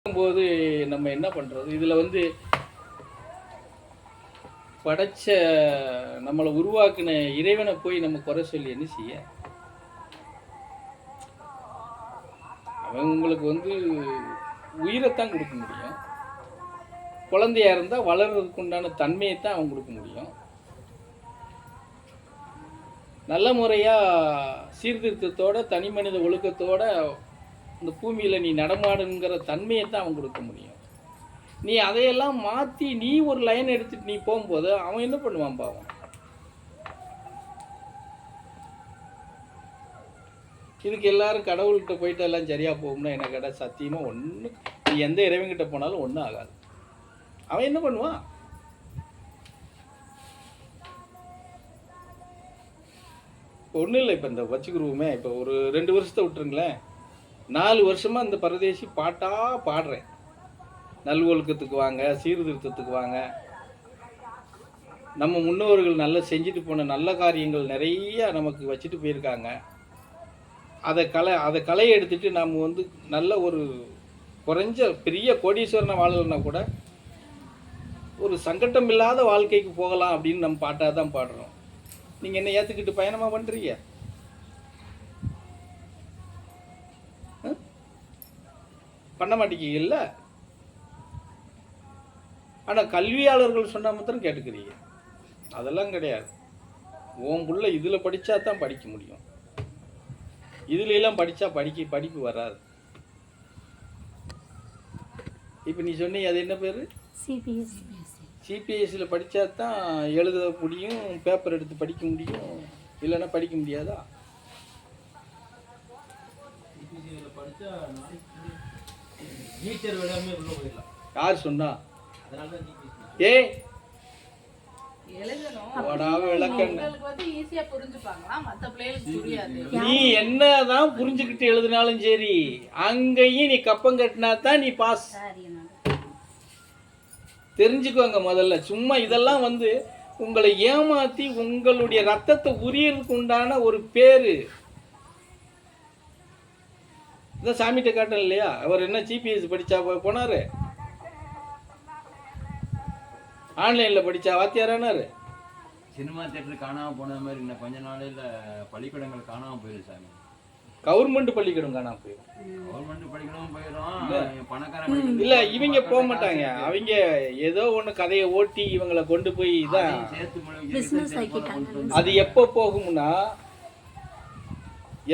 போது நம்ம என்ன பண்றது? இதுல வந்து படைச்ச நம்மளை உருவாக்குன இறைவனை போய் நம்ம குறை சொல்லி என்ன செய்ய? அவன் உங்களுக்கு வந்து உயிரைத்தான் கொடுக்க முடியும். குழந்தையா இருந்தா வளர்றதுக்கு உண்டான தன்மையை தான் அவன் கொடுக்க முடியும். நல்ல முறையா சீர்திருத்தத்தோட தனி மனித ஒழுக்கத்தோட இந்த பூமியில நீ நடமாடுங்கிற தன்மையை தான் அவன் கொடுக்க முடியும். நீ அதையெல்லாம் மாற்றி நீ ஒரு லைன் எடுத்துட்டு நீ போகும்போது அவன் என்ன பண்ணுவான் பாவம்? இதுக்கு எல்லாரும் கடவுள்கிட்ட போயிட்டு எல்லாம் சரியா போகும்னா என்ன கேட்டால் சத்தியமாக ஒன்று நீ எந்த இறைவன்கிட்ட போனாலும் ஒன்றும் ஆகாது. அவன் என்ன பண்ணுவான்? ஒன்றும் இல்லை. இப்போ இந்த வச்சுக்கிருவோமே, இப்போ ஒரு 2 வருஷத்தை விட்டுருங்களேன், 4 வருஷமாக இந்த பரதேசி பாட்டாக பாடுறேன். நல்வொழுக்கத்துக்கு வாங்க, சீர்திருத்தத்துக்கு வாங்க, நம்ம முன்னோர்கள் நல்லா செஞ்சுட்டு போன நல்ல காரியங்கள் நிறைய நமக்கு வச்சுட்டு போயிருக்காங்க. அதை கலையை எடுத்துட்டு நம்ம வந்து நல்ல ஒரு குறைஞ்ச பெரிய கோடீஸ்வரனை வாழலைன்னா கூட ஒரு சங்கட்டம் இல்லாத வாழ்க்கைக்கு போகலாம் அப்படின்னு நம்ம பாட்டாக தான் பாடுறோம். நீங்கள் என்ன ஏற்றுக்கிட்டு பயணமாக பண்ணுறீங்க? பண்ண மாட்டேங்கல்ல. ஆனால் கல்வியாளர்கள் சொன்னால் மாத்திரம் கேட்டுக்கிறீங்க. அதெல்லாம் கிடையாது. உன் புள்ள இதில் படித்தா தான் படிக்க முடியும். இதுலாம் படித்தா படிப்பு வராது. இப்போ நீ சொன்னீங்க அது என்ன பேர்? சிபிஎஸ்சியில் படித்தா தான் எழுத முடியும், பேப்பர் எடுத்து படிக்க முடியும், இல்லைன்னா படிக்க முடியாதா? யார் சொன்னா? ஏ நீ என்னதான் புரிஞ்சுக்கிட்டு எழுதினாலும் சரி, அங்கேயும் நீ கப்பம் கட்டினா தான் நீ பாஸ். தெரிஞ்சுக்கோங்க முதல்ல. சும்மா இதெல்லாம் வந்து உங்களை ஏமாத்தி உங்களுடைய ரத்தத்தை உரியறதுக்கு உண்டான ஒரு பேரு. இதான் சாமிகிட்ட காட்டணும் இல்லையா? அவர் என்ன சிபிஎஸ் படிச்சா போனாரு, ஆன்லைன்ல படிச்சா வாத்தியாரானாரு. சினிமா தியேட்டர் காணாம போன மாதிரி இன்னும் கொஞ்ச நாளையில பள்ளிக்கூடங்கள் காணாம போயிடும் சாமி. கவர்மெண்ட் பள்ளிக்கூடம் காணாம போயிடும். கவர்மெண்ட் பள்ளிக்கூடம் போயிடும். பணக்காரன் இல்ல, இவங்க போக மாட்டாங்க. அவங்க ஏதோ ஒண்ணு கதையை ஓட்டி இவங்களை கொண்டு போய் தான். அது எப்போ போகும்னா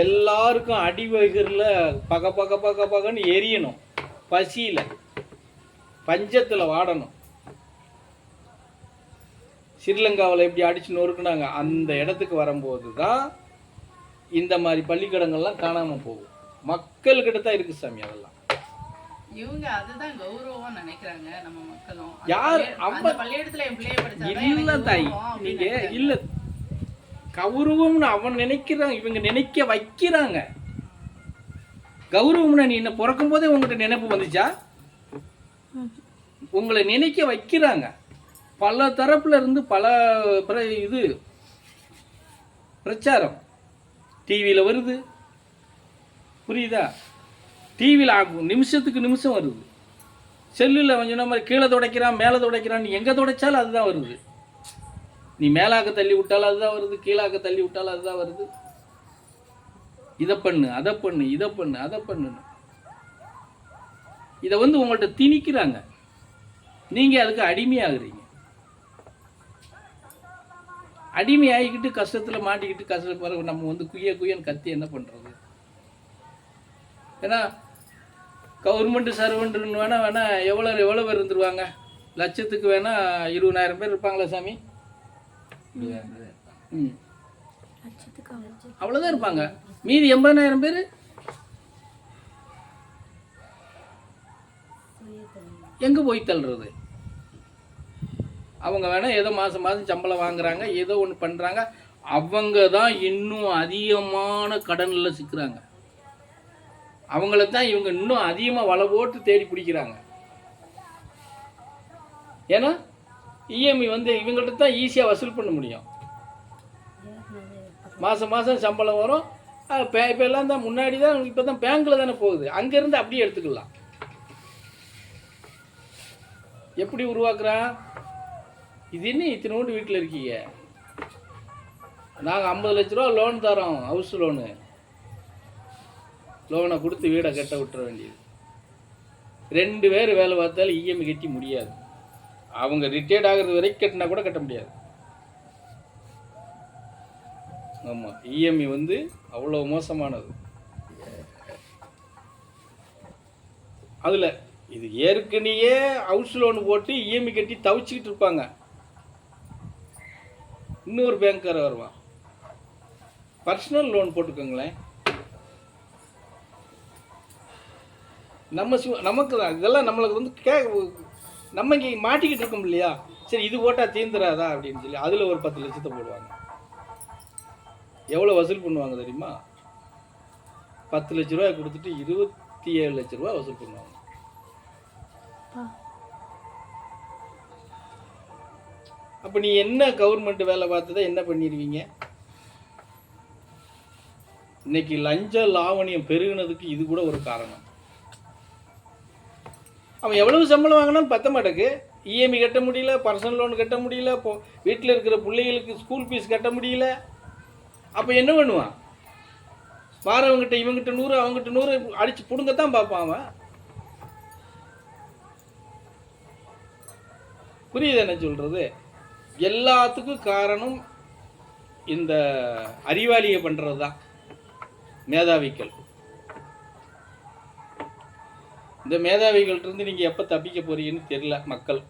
எல்லாருக்கும் அடிவகிர்ல பகன்னு எரியணும், பசியில பஞ்சத்துல வாடணும். ஸ்ரீலங்காவில் எப்படி அடிச்சு நொறுக்குனாங்க, அந்த இடத்துக்கு வரும்போது தான் இந்த மாதிரி பள்ளிக்கூடங்கள்லாம் காணாம போகும். மக்கள்கிட்ட தான் இருக்கு சாமி. அதெல்லாம் இவங்க அதுதான் கௌரவம் நினைக்கிறாங்க. நம்ம மக்களும் யார் அந்த பள்ளிக்கூடத்துல என் பிள்ளைய படிச்சாதான் இல்ல தாய், நீங்க இல்ல கௌரவம்னு அவன் நினைக்கிறான், இவங்க நினைக்க வைக்கிறாங்க. கௌரவம்னா நீ என்ன பிறக்கும் போதே உங்ககிட்ட நினைப்பு வந்துச்சா? உங்களை நினைக்க வைக்கிறாங்க. பல தரப்புல இருந்து பல இது பிரச்சாரம் டிவியில் வருது, புரியுதா? டிவியில் நிமிஷத்துக்கு நிமிஷம் வருது. செல்லில் அவன் சொன்ன மாதிரி கீழே துடைக்கிறான், மேலே துடைக்கிறான். நீ எங்கே துடைச்சாலும் அதுதான் வருது. நீ மேலாக்க தள்ளி விட்டாலும் அதுதான் வருது, கீழாக்க தள்ளி விட்டாலும் அதுதான் வருது. இதை பண்ணு, அதை பண்ணு, இதை பண்ணு, அதை பண்ணு. இதை வந்து உங்கள்கிட்ட திணிக்கிறாங்க. நீங்கள் அதுக்கு அடிமையாகிறீங்க. அடிமையாகிக்கிட்டு கஷ்டத்தில் மாட்டிக்கிட்டு கஷ்டப்படுற நம்ம வந்து குய்யன்னு கத்தி என்ன பண்ணுறது? ஏன்னா கவர்மெண்ட் சர்வெண்ட்னு வேணா எவ்வளோ பேர் இருந்துருவாங்க? லட்சத்துக்கு வேணா 20,000 பேர் இருப்பாங்களா சாமி? அவ்வளோதான் இருப்பாங்க. மீதி 80,000 பேர் எங்கே போய் தள்ளுறது? அவங்க வேணா ஏதோ மாதம் சம்பளம் வாங்குறாங்க, ஏதோ ஒன்று பண்ணுறாங்க. அவங்க தான் இன்னும் அதிகமான கடனில் சிக்கிறாங்க. அவங்கள தான் இவங்க இன்னும் அதிகமாக வலை போட்டு தேடி பிடிக்கிறாங்க. ஏன்னா இஎம்ஐ வந்து இவங்கள்ட்ட தான் ஈஸியாக வசூல் பண்ண முடியும். மாதம் சம்பளம் வரும். இப்போ எல்லாம் தான் முன்னாடி தான், இப்போ தான் பேங்க்கில் தானே போகுது. அங்கேருந்து அப்படியே எடுத்துக்கலாம். எப்படி உருவாக்குறான்? இது என்ன இத்தனோண்டு வீட்டில் இருக்கீங்க, நாங்கள் 50 லட்ச ரூபா லோன் தரோம், ஹவுஸ் லோனை கொடுத்து வீடை கட்ட விட்டுற வேண்டியது. 2 பேர் வேலை பார்த்தாலும் இஎம்ஐ கட்டி முடியாது. அவங்க ரிட்டையர்ட் ஆகிறது வரைக்கும் கட்டினா கூட கட்ட முடியாது. ஆமாம், இஎம்ஐ வந்து அவ்வளோ மோசமானது. அதில் இது ஏற்கனவே ஹவுஸ் லோன் போட்டு இஎம்ஐ கட்டி தவிச்சிக்கிட்டு இருப்பாங்க. இன்னொரு பேங்க்கார வருவான், பர்சனல் லோன் போட்டுக்கோங்களேன். நமக்கு தான் இதெல்லாம் நம்மளுக்கு வந்து நம்ம இங்கே மாட்டிக்கிட்டு இருக்கோம் இல்லையா? சரி இது போட்டால் தீர்ந்துராதா அப்படின்னு சொல்லி அதில் ஒரு 10 லட்சத்தை போடுவாங்க. எவ்வளோ வசூல் பண்ணுவாங்க தெரியுமா? 10 லட்ச ரூபாய் கொடுத்துட்டு 27 லட்ச ரூபா வசூல் பண்ணுவாங்க. அப்போ நீ என்ன கவர்மெண்ட் வேலை பார்த்ததை என்ன பண்ணிடுவீங்க? இன்னைக்கு லஞ்ச லாவணியம் பெருகினதுக்கு இது கூட ஒரு காரணம். அவன் எவ்வளவு சம்பளம் வாங்கினாலும் பத்த மாட்டேக்கு. இஎம்ஐ கட்ட முடியல, பர்சனல் லோன் கட்ட முடியல, இப்போ வீட்டில் இருக்கிற பிள்ளைகளுக்கு ஸ்கூல் ஃபீஸ் கட்ட முடியல. அப்போ என்ன பண்ணுவான்? வாரவங்கிட்ட இவங்கிட்ட 100 அவங்ககிட்ட 100 அடித்து பிடுங்கத்தான் பார்ப்பான் அவன். புரியுது என்ன சொல்கிறது? எல்லாத்துக்கும் காரணம் இந்த அறிவாளியை பண்ணுறது தான், மேதாவிகள். இந்த மேதாவிகள்கிட்ட இருந்து நீங்கள் எப்போ தப்பிக்க போறீங்கன்னு தெரியல மக்கள்.